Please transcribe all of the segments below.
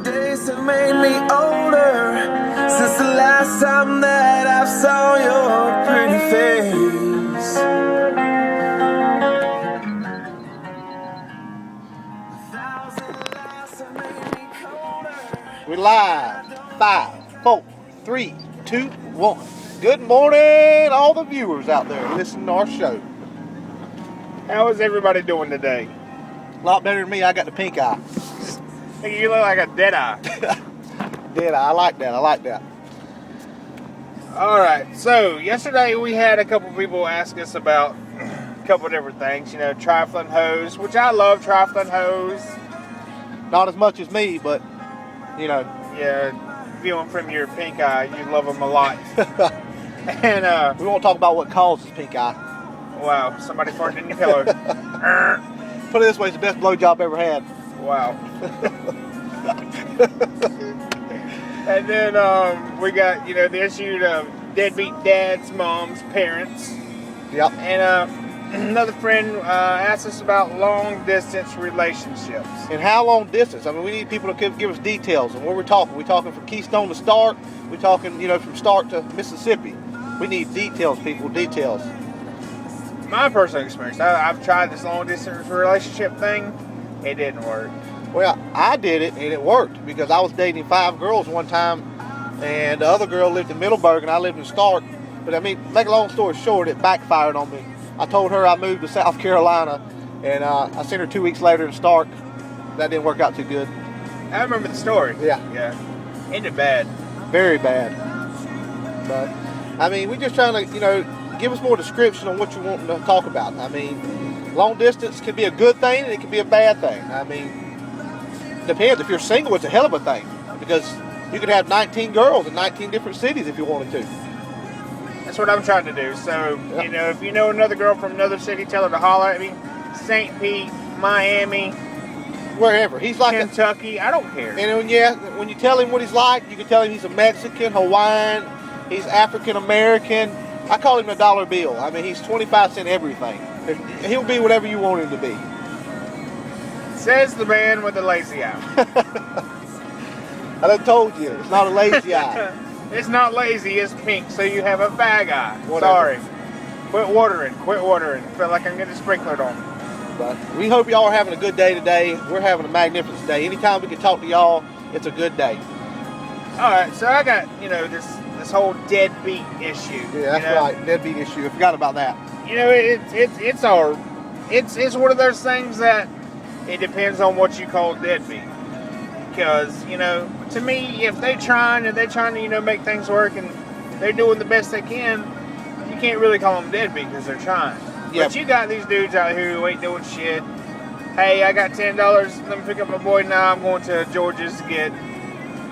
Days have made me older since the last time that I saw your pretty face. A thousand lies have made me colder. We're live. 5, 4, 3, 2, 1. Good morning, all the viewers out there listening to our show. How is everybody doing today? A lot better than me. I got the pink eye. You look like a dead eye. Dead eye. I like that. Alright, so yesterday we had a couple people ask us about a couple different things. You know, trifling hose, which I love trifling hose. Not as much as me, but, you know. Yeah, viewing from your pink eye, you love them a lot. And, we won't talk about what causes pink eye. wow, somebody farted in your pillow. Put it this way, it's the best blowjob I've ever had. Wow. And then we got, you know, the issue of deadbeat dads, moms, parents. Yep. And another friend asked us about long distance relationships. And how long distance? I mean, we need people to give us details on where we're talking. We're talking from Keystone to Stark. We're talking, you know, from Stark to Mississippi. We need details, people, details. My personal experience, I've tried this long distance relationship thing. It didn't work. Well, I did it, and it worked, because I was dating 5 girls one time, and the other girl lived in Middleburg, and I lived in Stark. But, I mean, make a long story short, it backfired on me. I told her I moved to South Carolina, and I sent her 2 weeks later in Stark. That didn't work out too good. I remember the story. Yeah. Ended bad. Very bad. But, I mean, we're just trying to, you know, give us more description on what you want to talk about. I mean, long distance can be a good thing, and it can be a bad thing. I mean, depends. If you're single, it's a hell of a thing, because you could have 19 girls in 19 different cities if you wanted to. That's what I'm trying to do. So, Yep. You know, if you know another girl from another city, tell her to holler at me. St. Pete, Miami, Wherever. He's like Kentucky, I don't care. and when you tell him what he's like, you can tell him he's a Mexican, Hawaiian, he's African American. I call him a dollar bill. I mean, he's 25 cent everything. He'll be whatever you want him to be. Says the man with the lazy eye. I done told you, it's not a lazy eye. It's not lazy, it's pink, so you have a fag eye. Whatever. Sorry. Quit watering. Feel like I'm getting sprinklered on. But we hope y'all are having a good day today. We're having a magnificent day. Anytime we can talk to y'all, it's a good day. Alright, so I got, you know, this whole deadbeat issue. Yeah, that's right. Deadbeat issue. I forgot about that. You know, it's one of those things that it depends on what you call deadbeat. Because, you know, to me, if they're trying to, you know, make things work and they're doing the best they can, you can't really call them deadbeat because they're trying. Yep. But you got these dudes out here who ain't doing shit. Hey, I got $10. Let me pick up my boy now. I'm going to George's to get,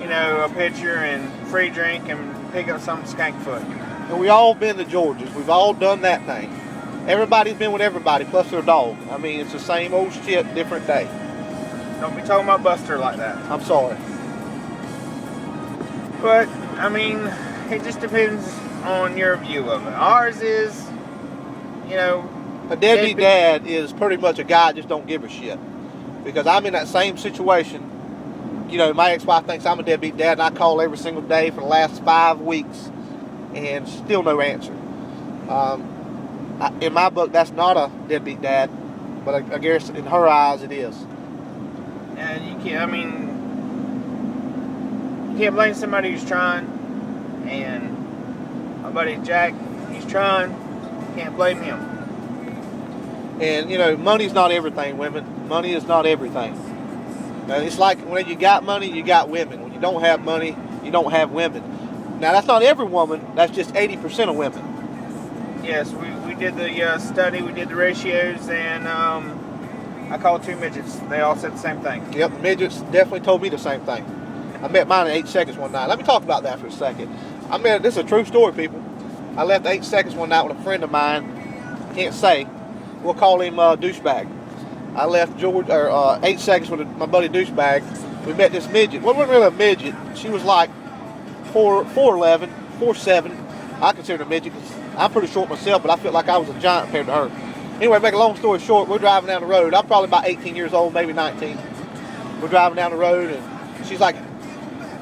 you know, a pitcher and free drink and pick up some skankfoot. And we all been to George's. We've all done that thing. Everybody's been with everybody, plus their dog. I mean, it's the same old shit, different day. Don't be talking about Buster like that. I'm sorry. But, I mean, it just depends on your view of it. Ours is, you know... A deadbeat dad is pretty much a guy that just don't give a shit. Because I'm in that same situation. You know, my ex-wife thinks I'm a deadbeat dad, and I call every single day for the last 5 weeks, and still no answer. In my book, that's not a deadbeat dad, but I guess in her eyes it is. And you can't, I mean, you can't blame somebody who's trying. And my buddy Jack, he's trying. You can't blame him. And, you know, money's not everything, women. Money is not everything. It's like when you got money, you got women. When you don't have money, you don't have women. Now, that's not every woman. That's just 80% of women. Yes, we did the study, we did the ratios, and I called 2 midgets. They all said the same thing. Yep, the midgets definitely told me the same thing. I met mine in 8 seconds one night. Let me talk about that for a second. This is a true story, people. I left 8 seconds one night with a friend of mine. Can't say. We'll call him Douchebag. I left 8 seconds with my buddy Douchebag. We met this midget. Well, it wasn't really a midget. She was like 4'11", 4'7". I consider her a midget because I'm pretty short myself, but I feel like I was a giant compared to her. Anyway, make a long story short, we're driving down the road. I'm probably about 18 years old, maybe 19. We're driving down the road, and She's like,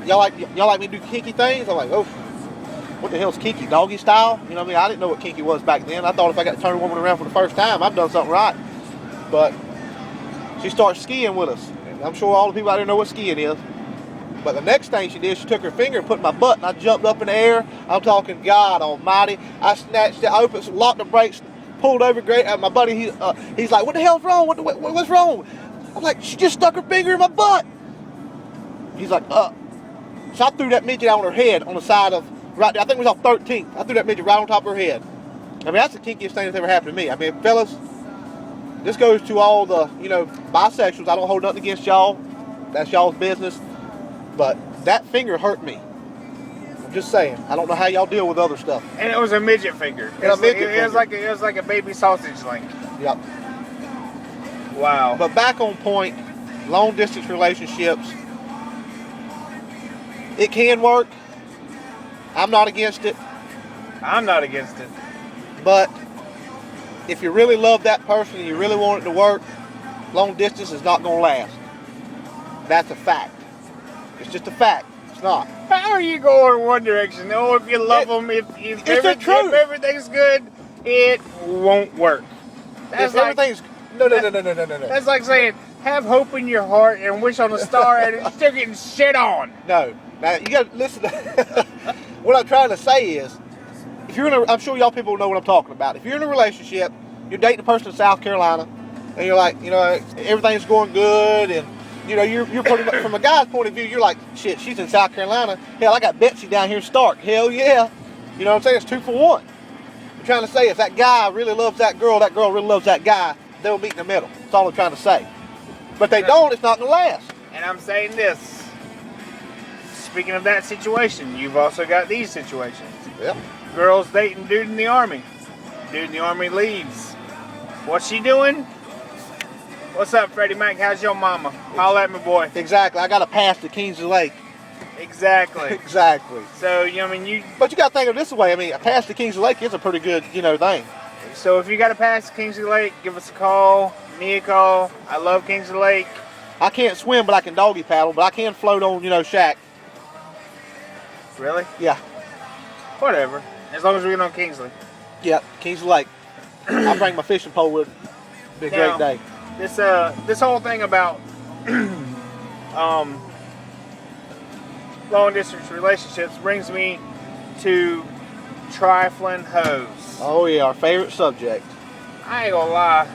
y'all like me to do kinky things? I'm like, oh, what the hell's kinky? Doggy style? You know what I mean? I didn't know what kinky was back then. I thought if I got to turn a woman around for the first time, I've done something right. But she started skiing with us. And I'm sure all the people out there know what skiing is. But the next thing she did, she took her finger and put in my butt, and I jumped up in the air. I'm talking God Almighty. I snatched it open, locked the brakes, pulled over. Great. My buddy, he's like, "What the hell's wrong? What's wrong?" I'm like, "She just stuck her finger in my butt." He's like, So I threw that midget out on her head on the side of right there. I think it was off 13th. I threw that midget right on top of her head. I mean, that's the kinkiest thing that's ever happened to me. I mean, fellas, this goes to all the bisexuals. I don't hold nothing against y'all. That's y'all's business. But that finger hurt me. I'm just saying. I don't know how y'all deal with other stuff. And it was a midget finger. It was like a baby sausage link. Yep. Wow. But back on point, long distance relationships, it can work. I'm not against it. I'm not against it. But if you really love that person and you really want it to work, long distance is not going to last. That's a fact. It's just a fact. It's not. How are you going one direction? No, if you love them, if everything's good, it won't work. That's like, everything's no. That's like saying have hope in your heart and wish on a star, and you're still getting shit on. No. Now you got to listen. What I'm trying to say is, if you're I'm sure y'all people know what I'm talking about. If you're in a relationship, you're dating a person in South Carolina, and you're like, everything's going good, and you're pretty much, from a guy's point of view, you're like, shit, she's in South Carolina. Hell, I got Betsy down here in Stark. Hell yeah. You know what I'm saying? It's 2 for 1. I'm trying to say, if that guy really loves that girl really loves that guy, they'll meet in the middle. That's all I'm trying to say. But they don't, it's not going to last. And I'm saying this. Speaking of that situation, you've also got these situations. Yep. Girls dating dude in the Army. Dude in the Army leaves. What's she doing? What's up, Freddie Mac? How's your mama? Holla at me, boy. Exactly. I got to pass to Kingsley Lake. Exactly. Exactly. So, But you got to think of it this way. I mean, a pass to Kingsley Lake is a pretty good, thing. So if you got to pass Kingsley Lake, give us a call. Me a call. I love Kingsley Lake. I can't swim, but I can doggy paddle. But I can float on, shack. Really? Yeah. Whatever. As long as we get on Kingsley. Yep, Kingsley Lake. I'll bring my fishing pole with me. Be a great day. This whole thing about long distance relationships brings me to trifling hoes. Oh yeah, our favorite subject. I ain't gonna lie.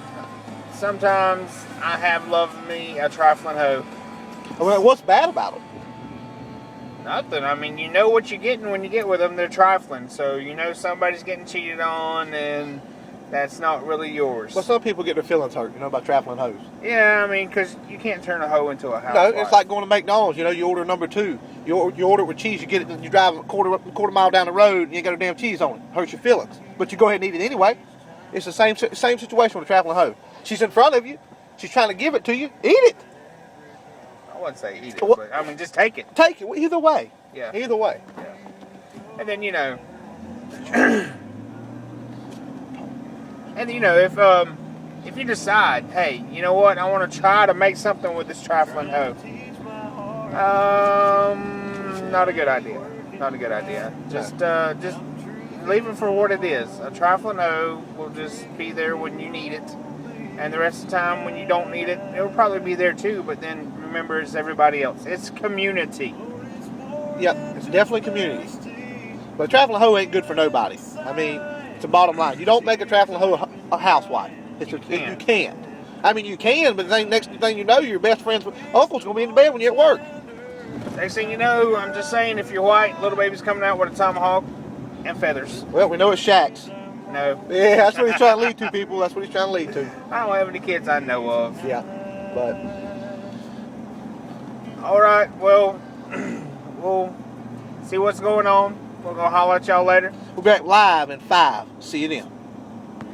Sometimes I have loved me a trifling hoe. Well, what's bad about them? Nothing. I mean, you know what you're getting when you get with them. They're trifling, so somebody's getting cheated on, and that's not really yours. Well, some people get their feelings hurt, by trifling hoes. Yeah, I mean, because you can't turn a hoe into a housewife. No, it's like going to McDonald's. You order number 2. You order it with cheese. You get it, and you drive a quarter mile down the road, and you ain't got no damn cheese on it. Hurts your feelings. But you go ahead and eat it anyway. It's the same situation with a trifling hoe. She's in front of you. She's trying to give it to you. Eat it. I wouldn't say eat it, but I mean, just take it. Take it. Either way. Yeah. Either way. Yeah. And then if you decide, hey, you know what, I want to try to make something with this trifling hoe. Not a good idea. Not a good idea. Just leave it for what it is. A trifling hoe will just be there when you need it. And the rest of the time, when you don't need it, it'll probably be there too. But then remember, it's everybody else. It's community. Yep, it's definitely community. But a trifling hoe ain't good for nobody. I mean, it's a bottom line. You don't make a trifling hoe a housewife. You can't. I mean, you can, but the next thing you know, your best friend's uncle's going to be in the bed when you're at work. Next thing you know, I'm just saying, if you're white, little baby's coming out with a tomahawk and feathers. Well, we know it's Shaq's. No. Yeah, that's what he's trying to lead to, people. That's what he's trying to lead to. I don't have any kids I know of. Yeah, but... All right, well, we'll see what's going on. We're going to holler at y'all later. We'll be back live in 5. See you then.